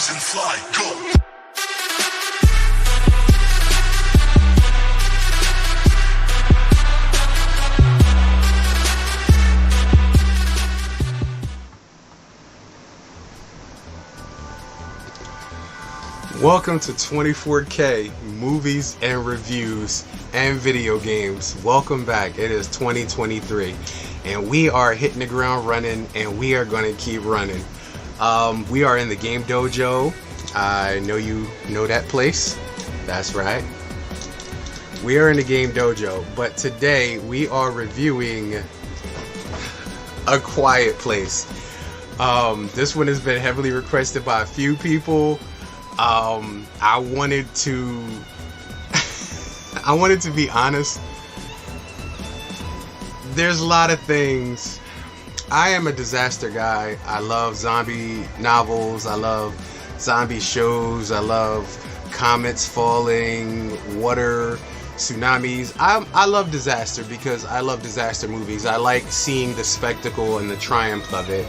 rise and fly, go! Welcome to 24K Movies and Reviews and Video Games. Welcome back. It is 2023 and we are hitting the ground running, and we are going to keep running. We are in the Game Dojo. I know you know that place. That's right. We are in the Game Dojo, but today we are reviewing A Quiet Place. This one has been heavily requested by a few people. I wanted to be honest. There's a lot of things. I am a disaster guy. I love zombie novels. I love zombie shows. I love comets falling, water, tsunamis. I love disaster because I love disaster movies. I like seeing the spectacle and the triumph of it.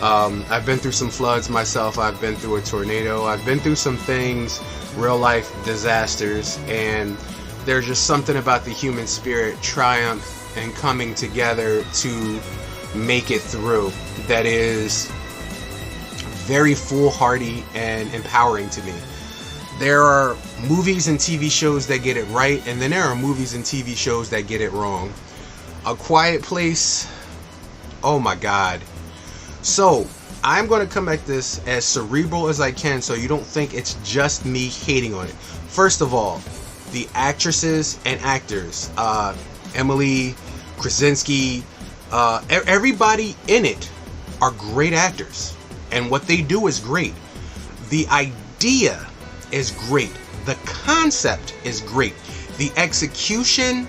I've been through some floods myself. I've been through a tornado. I've been through some things, real life disasters, and there's just something about the human spirit, triumph, and coming together to make it through that is very foolhardy and empowering to me. There are movies and TV shows that get it right, and then there are movies and TV shows that get it wrong. A Quiet Place, oh my God. So, I'm going to come at this as cerebral as I can so you don't think it's just me hating on it. First of all, the actresses and actors, Emily, Krasinski, everybody in it are great actors. And what they do is great. The idea is great. The concept is great. The execution,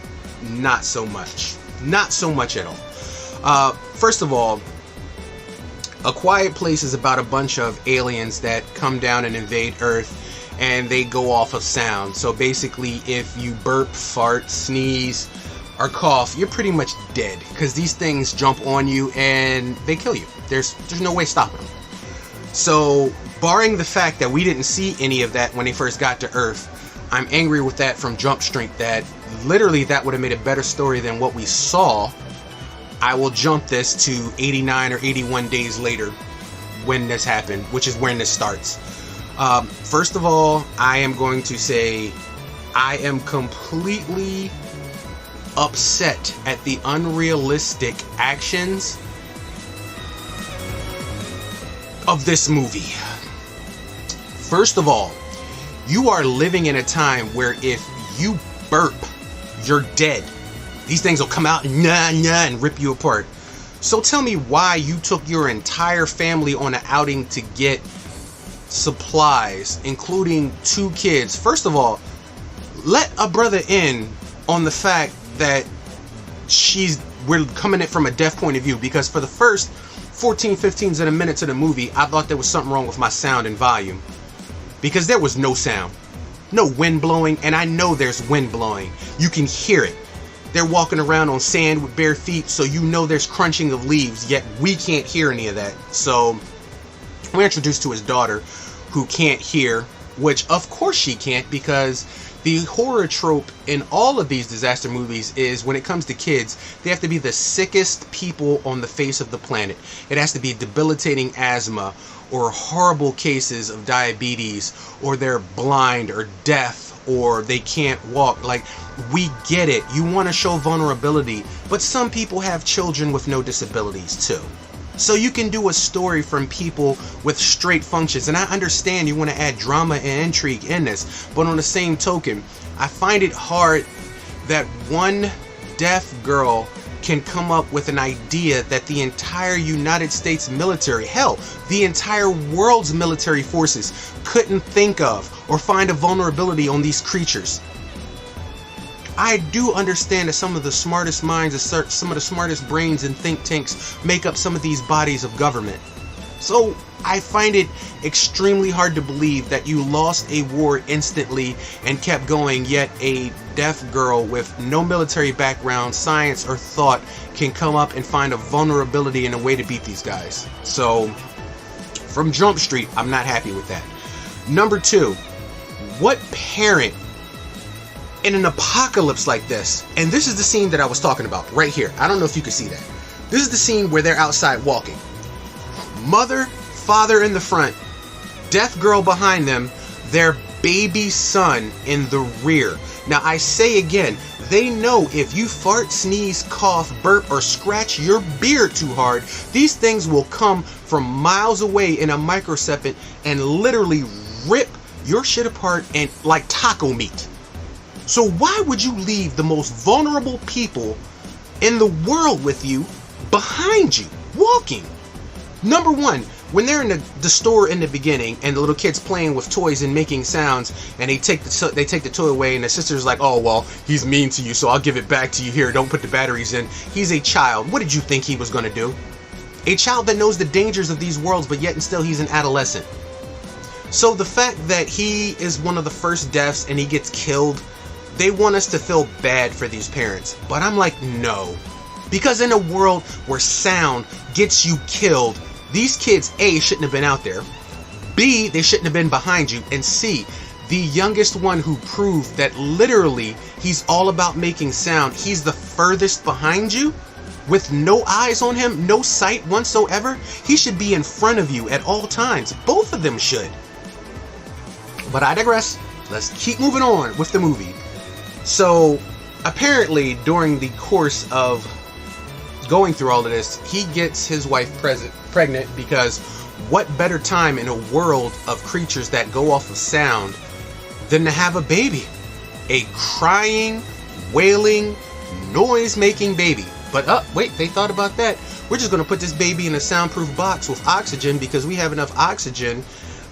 not so much. Not so much at all. First of all, A Quiet Place is about a bunch of aliens that come down and invade Earth, and they go off of sound. So basically, if you burp, fart, sneeze, or cough, you're pretty much dead, because these things jump on you and they kill you. There's no way stopping them. So, barring the fact that we didn't see any of that when they first got to Earth, I'm angry with that from Jump Street, that literally that would have made a better story than what we saw. I will jump this to 89 or 81 days later when this happened, which is when this starts. First of all, I am going to say I am completely upset at the unrealistic actions of this movie. First of all, you are living in a time where if you burp, you're dead. These things will come out and rip you apart. So tell me why you took your entire family on an outing to get supplies, including 2 kids. First of all, let a brother in on the fact that we're coming at it from a deaf point of view, because for the first 14-15 minutes of the movie, I thought there was something wrong with my sound and volume, because there was no sound, no wind blowing, and I know there's wind blowing. You can hear it. They're walking around on sand with bare feet, so you know there's crunching of leaves, yet we can't hear any of that. So we're introduced to his daughter, who can't hear, which of course she can't, because the horror trope in all of these disaster movies is when it comes to kids, they have to be the sickest people on the face of the planet. It has to be debilitating asthma, or horrible cases of diabetes, or they're blind or deaf, or they can't walk. Like, we get it. You want to show vulnerability, but some people have children with no disabilities too. So you can do a story from people with straight functions, and I understand you want to add drama and intrigue in this, but on the same token, I find it hard that one deaf girl can come up with an idea that the entire United States military, hell, the entire world's military forces couldn't think of or find a vulnerability on these creatures. I do understand that some of the smartest minds, some of the smartest brains and think tanks make up some of these bodies of government. So I find it extremely hard to believe that you lost a war instantly and kept going, yet a deaf girl with no military background, science, or thought can come up and find a vulnerability and a way to beat these guys. So from Jump Street, I'm not happy with that. Number two, what parent in an apocalypse like this, and this is the scene that I was talking about right here. I don't know if you can see that. This is the scene where they're outside walking. Mother, father in the front, deaf girl behind them, their baby son in the rear. Now I say again, they know if you fart, sneeze, cough, burp, or scratch your beard too hard, these things will come from miles away in a microsecond and literally rip your shit apart and like taco meat. So why would you leave the most vulnerable people in the world with you behind you, walking? Number one, when they're in the store in the beginning and the little kid's playing with toys and making sounds, and they take the toy away, and the sister's like, oh well, he's mean to you, so I'll give it back to you. Here, don't put the batteries in. He's a child. What did you think he was going to do? A child that knows the dangers of these worlds, but yet and still he's an adolescent. So the fact that he is one of the first deaths and he gets killed, they want us to feel bad for these parents. But I'm like, no. Because in a world where sound gets you killed, these kids, A, shouldn't have been out there. B, they shouldn't have been behind you. And C, the youngest one who proved that literally he's all about making sound, he's the furthest behind you with no eyes on him, no sight whatsoever. He should be in front of you at all times. Both of them should. But I digress. Let's keep moving on with the movie. So apparently during the course of going through all of this, he gets his wife pregnant, because what better time in a world of creatures that go off of sound than to have a baby? A crying, wailing, noise-making baby. But wait, they thought about that. We're just going to put this baby in a soundproof box with oxygen because we have enough oxygen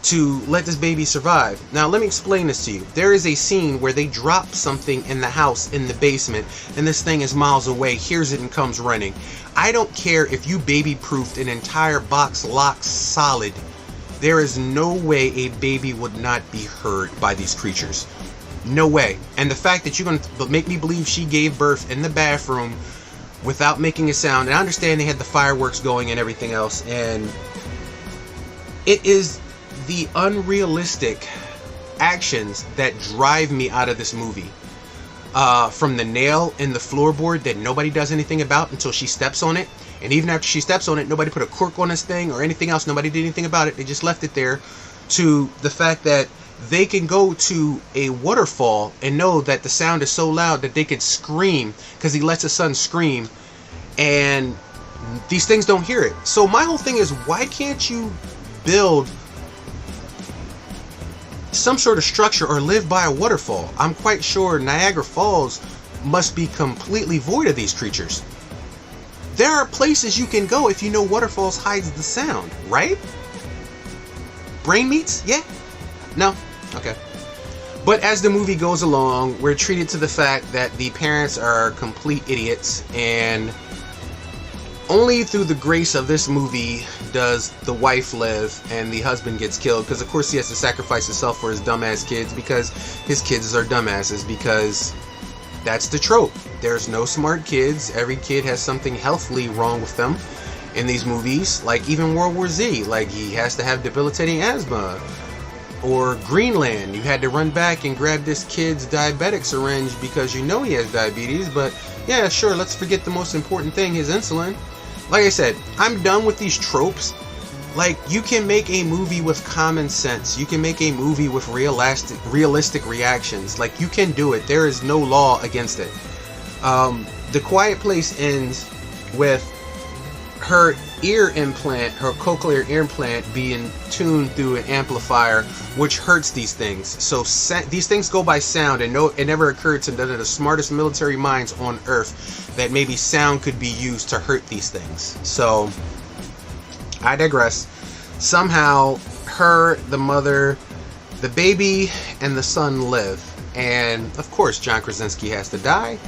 to let this baby survive. Now let me explain this to you. There is a scene where they drop something in the house in the basement, and this thing is miles away, hears it and comes running. I don't care if you baby proofed an entire box locked solid. There is no way a baby would not be heard by these creatures. No way. And the fact that you're going to make me believe she gave birth in the bathroom without making a sound, and I understand they had the fireworks going and everything else, and it is the unrealistic actions that drive me out of this movie. From the nail in the floorboard that nobody does anything about until she steps on it, and even after she steps on it, nobody put a cork on this thing or anything else. Nobody did anything about it. They just left it there. To the fact that they can go to a waterfall and know that the sound is so loud that they could scream because he lets his son scream, and these things don't hear it. So my whole thing is, why can't you build some sort of structure or live by a waterfall? I'm quite sure Niagara Falls must be completely void of these creatures. There are places you can go if you know waterfalls hides the sound, right? Brain meats? Yeah? No? Okay. But as the movie goes along, we're treated to the fact that the parents are complete idiots, and only through the grace of this movie does the wife live and the husband gets killed, because of course he has to sacrifice himself for his dumbass kids because his kids are dumbasses, because that's the trope. There's no smart kids. Every kid has something healthily wrong with them in these movies. Like even World War Z, like he has to have debilitating asthma. Or Greenland, you had to run back and grab this kid's diabetic syringe because you know he has diabetes, but yeah, sure, let's forget the most important thing, his insulin. Like I said, I'm done with these tropes. Like, you can make a movie with common sense. You can make a movie with realistic reactions. Like, you can do it. There is no law against it. The Quiet Place ends with her ear implant, her cochlear ear implant, being tuned through an amplifier, which hurts these things. So these things go by sound, and it never occurred to none of the smartest military minds on Earth that maybe sound could be used to hurt these things. So I digress. Somehow her, the mother, the baby, and the son live, and of course John Krasinski has to die.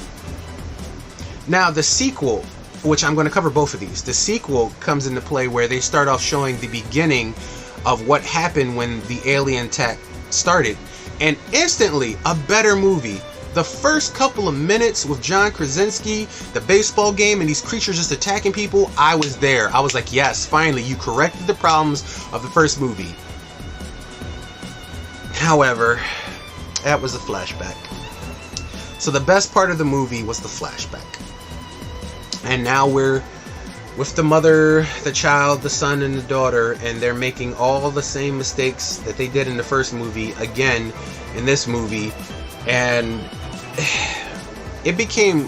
Now the sequel, which I'm going to cover both of these. The sequel comes into play where they start off showing the beginning of what happened when the alien attack started. And instantly, a better movie. The first couple of minutes with John Krasinski, the baseball game, and these creatures just attacking people, I was there. I was like, yes, finally, you corrected the problems of the first movie. However, that was a flashback. So the best part of the movie was the flashback. And now we're with the mother, the child, the son, and the daughter, and they're making all the same mistakes that they did in the first movie again in this movie, and it became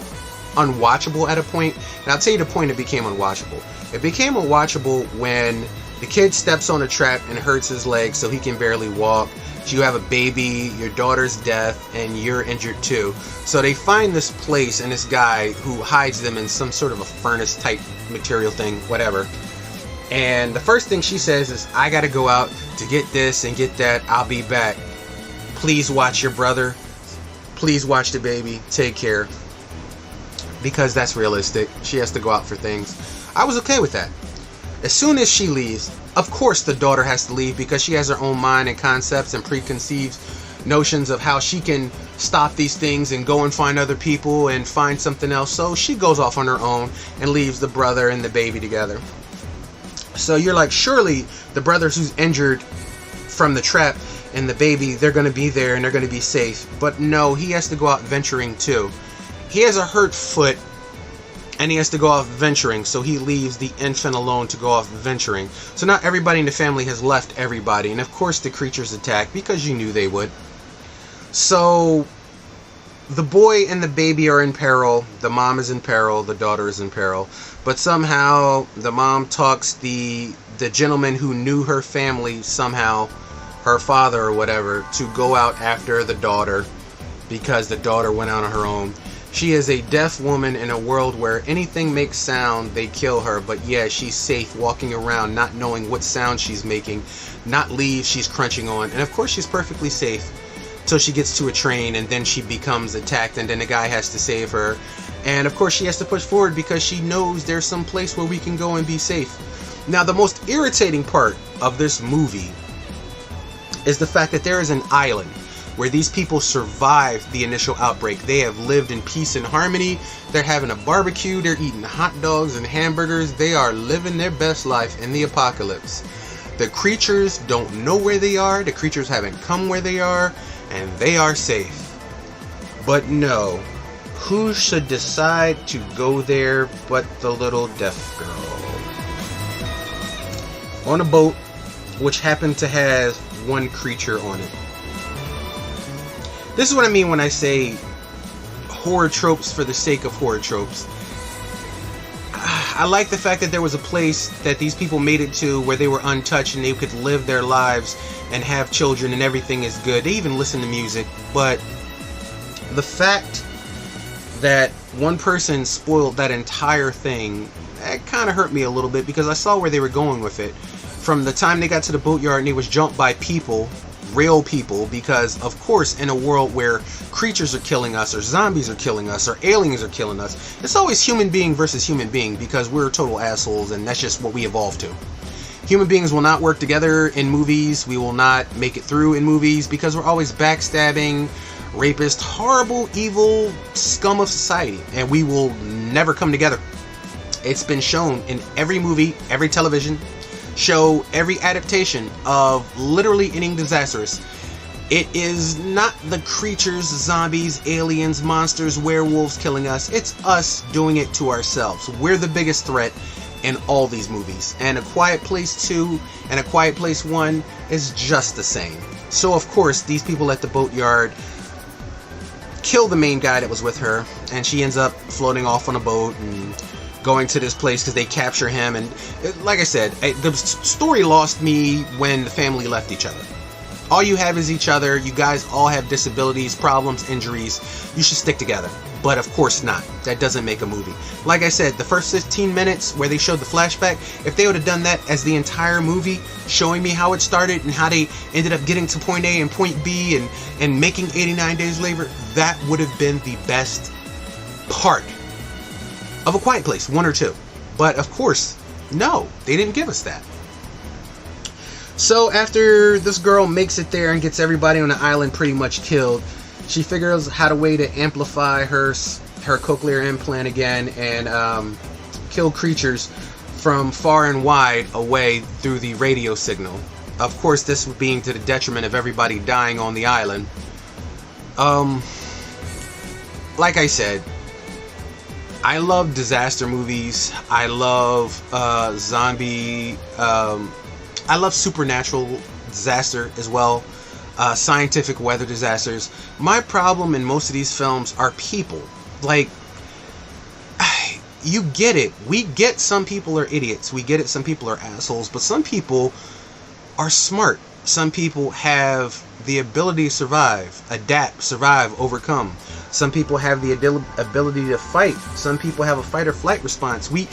unwatchable at a point. And I'll tell you the point it became unwatchable. It became unwatchable when the kid steps on a trap and hurts his leg so he can barely walk. You have a baby, your daughter's death, and you're injured too. So they find this place and this guy who hides them in some sort of a furnace type material thing, whatever. And the first thing she says is, I gotta go out to get this and get that. I'll be back. Please watch your brother. Please watch the baby. Take care. Because that's realistic. She has to go out for things. I was okay with that. As soon as she leaves, of course the daughter has to leave because she has her own mind and concepts and preconceived notions of how she can stop these things and go and find other people and find something else. So she goes off on her own and leaves the brother and the baby together. So you're like, surely the brother who's injured from the trap and the baby, they're going to be there and they're going to be safe. But no, he has to go out venturing too. He has a hurt foot and he has to go off venturing, so he leaves the infant alone to go off venturing. So now everybody in the family has left everybody, and of course the creatures attack because you knew they would. So the boy and the baby are in peril, the mom is in peril, the daughter is in peril, but somehow the mom talks the gentleman who knew her family, somehow her father or whatever, to go out after the daughter because the daughter went out on her own. She is a deaf woman in a world where anything makes sound, they kill her. But yeah, she's safe walking around not knowing what sound she's making, not leaves she's crunching on. And of course she's perfectly safe till she gets to a train and then she becomes attacked and then the guy has to save her. And of course she has to push forward because she knows there's some place where we can go and be safe. Now the most irritating part of this movie is the fact that there is an island where these people survived the initial outbreak. They have lived in peace and harmony. They're having a barbecue. They're eating hot dogs and hamburgers. They are living their best life in the apocalypse. The creatures don't know where they are. The creatures haven't come where they are. And they are safe. But no, who should decide to go there but the little deaf girl? On a boat, which happened to have one creature on it. This is what I mean when I say horror tropes for the sake of horror tropes. I like the fact that there was a place that these people made it to where they were untouched and they could live their lives and have children and everything is good. They even listen to music. But the fact that one person spoiled that entire thing, that kind of hurt me a little bit because I saw where they were going with it. From the time they got to the boatyard and they was jumped by people, real people, because of course in a world where creatures are killing us or zombies are killing us or aliens are killing us, it's always human being versus human being because we're total assholes and that's just what we evolved to. Human beings will not work together in movies. We will not make it through in movies because we're always backstabbing, rapist, horrible, evil scum of society, and we will never come together. It's been shown in every movie, every television show, every adaptation of literally anything disastrous. It is not the creatures, zombies, aliens, monsters, werewolves killing us. It's us doing it to ourselves. We're the biggest threat in all these movies. And A Quiet Place 2 and A Quiet Place 1 is just the same. So of course these people at the boatyard kill the main guy that was with her, and she ends up floating off on a boat and going to this place because they capture him. And like I said, the story lost me when the family left each other. All you have is each other. You guys all have disabilities, problems, injuries. You should stick together. But of course not. That doesn't make a movie. Like I said, the first 15 minutes where they showed the flashback, if they would have done that as the entire movie, showing me how it started and how they ended up getting to point A and point B and making 89 Days Later, that would have been the best part of A Quiet Place, 1 or 2. But of course, no, they didn't give us that. So after this girl makes it there and gets everybody on the island pretty much killed, she figures out a way to amplify her cochlear implant again and kill creatures from far and wide away through the radio signal. Of course, this being to the detriment of everybody dying on the island. Like I said, I love disaster movies. I love zombie. I love supernatural disaster as well. Scientific weather disasters. My problem in most of these films are people. Like, you get it. We get some people are idiots. We get it. Some people are assholes. But some people are smart. Some people have the ability to survive, adapt, survive, overcome. Some people have the ability to fight. Some people have a fight or flight response. We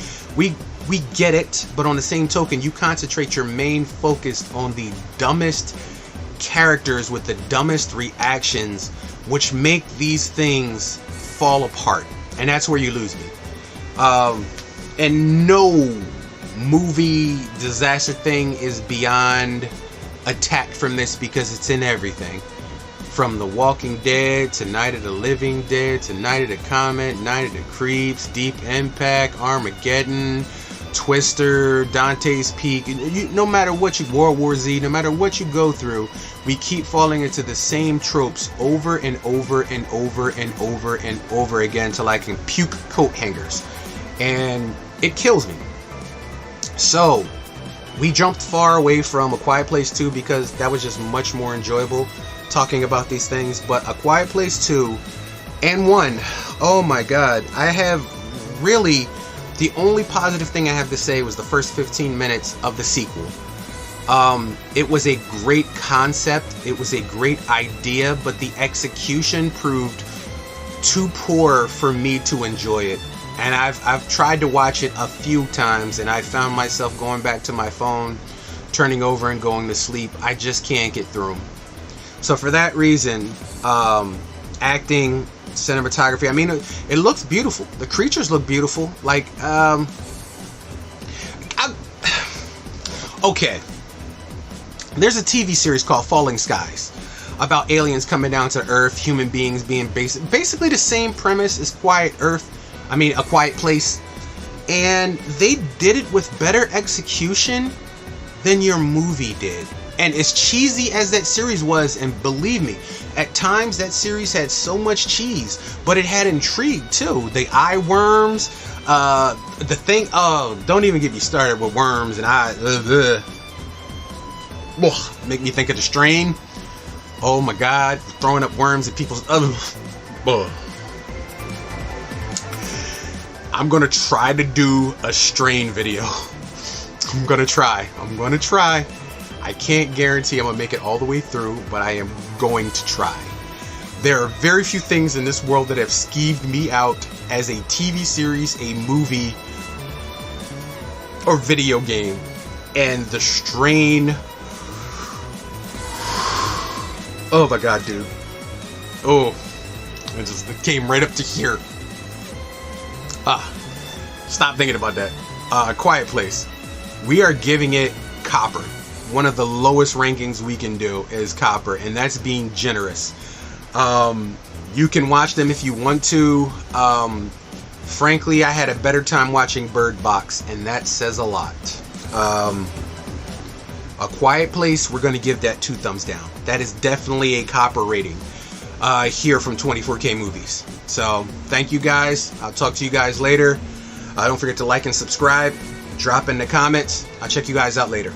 get it, but on the same token, you concentrate your main focus on the dumbest characters with the dumbest reactions, which make these things fall apart. And that's where you lose me. And no movie disaster thing is beyond attack from this, because it's in everything. From The Walking Dead to Night of the Living Dead to Night of the Comet, Night of the Creeps, Deep Impact, Armageddon, Twister, Dante's Peak. No matter what you, World War Z, no matter what you go through, we keep falling into the same tropes over and over and over and over and over again till I can puke coat hangers. And it kills me. So, we jumped far away from A Quiet Place 2 because that was just much more enjoyable talking about these things. But A Quiet Place 2 and 1, oh my god, I have really, the only positive thing I have to say was the first 15 minutes of the sequel. It was a great concept, it was a great idea, but the execution proved too poor for me to enjoy it. And I've tried to watch it a few times, and I found myself going back to my phone, turning over and going to sleep. I just can't get through them. So for that reason, acting, cinematography, I mean, it looks beautiful. The creatures look beautiful. Like, okay. There's a TV series called Falling Skies about aliens coming down to Earth, human beings being basically the same premise as A Quiet Place, and they did it with better execution than your movie did. And as cheesy as that series was, and believe me, at times that series had so much cheese, but it had intrigue too. The eye worms, the thing, oh, don't even get me started with worms and make me think of The Strain. Oh my god, throwing up worms at people's I'm gonna try to do a Strain video. I'm gonna try. I can't guarantee I'm gonna make it all the way through, but I am going to try. There are very few things in this world that have skeeved me out as a TV series, a movie, or video game. And The Strain, oh my god, dude. Oh, it came right up to here. Stop thinking about that. Quiet Place. We are giving it copper. One of the lowest rankings we can do is copper, and that's being generous. You can watch them if you want to. Frankly, I had a better time watching Bird Box, and that says a lot. A Quiet Place, we're going to give that 2 thumbs down. That is definitely a copper rating here from 24K Movies. So, thank you guys. I'll talk to you guys later. Don't forget to like and subscribe. Drop in the comments. I'll check you guys out later.